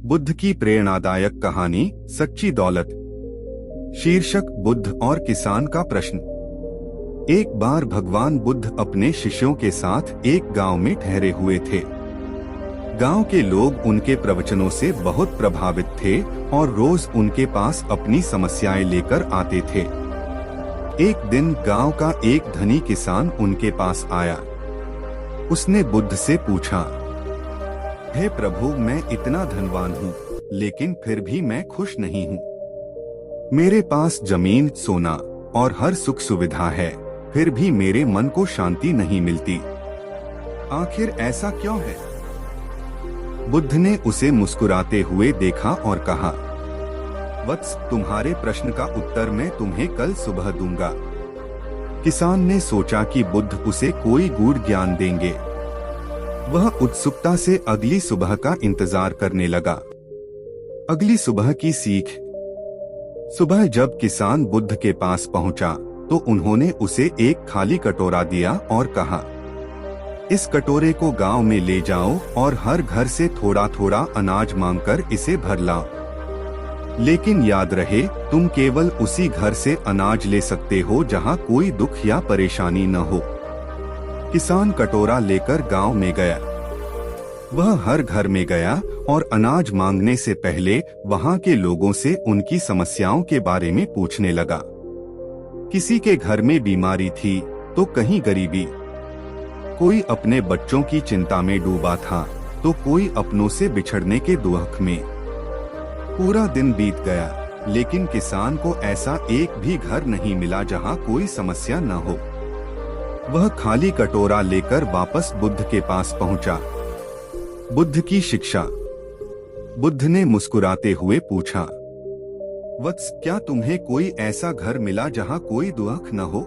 बुद्ध की प्रेरणादायक कहानी सच्ची दौलत। शीर्षक बुद्ध और किसान का प्रश्न। एक बार भगवान बुद्ध अपने शिष्यों के साथ एक गांव में ठहरे हुए थे। गांव के लोग उनके प्रवचनों से बहुत प्रभावित थे और रोज उनके पास अपनी समस्याएं लेकर आते थे। एक दिन गांव का एक धनी किसान उनके पास आया। उसने बुद्ध से पूछा, हे प्रभु, मैं इतना धनवान हूँ, लेकिन फिर भी मैं खुश नहीं हूँ। मेरे पास जमीन, सोना और हर सुख सुविधा है, फिर भी मेरे मन को शांति नहीं मिलती। आखिर ऐसा क्यों है? बुद्ध ने उसे मुस्कुराते हुए देखा और कहा, वत्स, तुम्हारे प्रश्न का उत्तर मैं तुम्हें कल सुबह दूंगा। किसान ने सोचा कि बुद्ध उसे कोई गूढ़ ज्ञान देंगे। वह उत्सुकता से अगली सुबह का इंतजार करने लगा। अगली सुबह की सीख। सुबह जब किसान बुद्ध के पास पहुंचा तो उन्होंने उसे एक खाली कटोरा दिया और कहा, इस कटोरे को गांव में ले जाओ और हर घर से थोड़ा थोड़ा अनाज मांगकर इसे भर लाओ। लेकिन याद रहे, तुम केवल उसी घर से अनाज ले सकते हो जहां कोई दुख या परेशानी न हो। किसान कटोरा लेकर गांव में गया। वह हर घर में गया और अनाज मांगने से पहले वहां के लोगों से उनकी समस्याओं के बारे में पूछने लगा। किसी के घर में बीमारी थी तो कहीं गरीबी, कोई अपने बच्चों की चिंता में डूबा था तो कोई अपनों से बिछड़ने के दुख में। पूरा दिन बीत गया, लेकिन किसान को ऐसा एक भी घर नहीं मिला जहां कोई समस्या न हो। वह खाली कटोरा लेकर वापस बुद्ध के पास पहुंचा। बुद्ध की शिक्षा। बुद्ध ने मुस्कुराते हुए पूछा, वत्स, क्या तुम्हें कोई ऐसा घर मिला जहां कोई दुख न हो?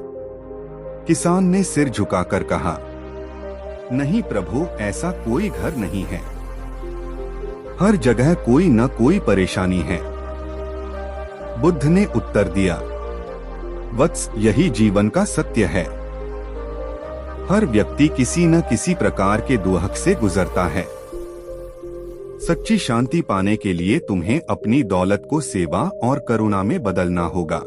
किसान ने सिर झुकाकर कहा, नहीं प्रभु, ऐसा कोई घर नहीं है। हर जगह कोई न कोई परेशानी है। बुद्ध ने उत्तर दिया, वत्स, यही जीवन का सत्य है। हर व्यक्ति किसी न किसी प्रकार के दुख से गुजरता है। सच्ची शांति पाने के लिए तुम्हें अपनी दौलत को सेवा और करुणा में बदलना होगा।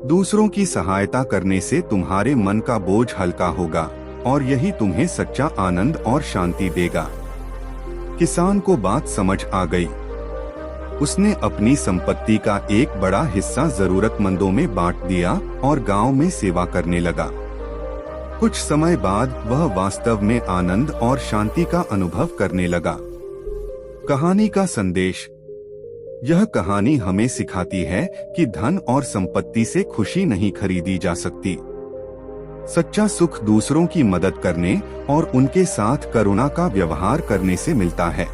दूसरों की सहायता करने से तुम्हारे मन का बोझ हल्का होगा और यही तुम्हें सच्चा आनंद और शांति देगा। किसान को बात समझ आ गई। उसने अपनी संपत्ति का एक बड़ा हिस्सा जरूरतमंदों में बांट दिया और गांव में सेवा करने लगा। कुछ समय बाद वह वास्तव में आनंद और शांति का अनुभव करने लगा। कहानी का संदेश। यह कहानी हमें सिखाती है कि धन और संपत्ति से खुशी नहीं खरीदी जा सकती। सच्चा सुख दूसरों की मदद करने और उनके साथ करुणा का व्यवहार करने से मिलता है।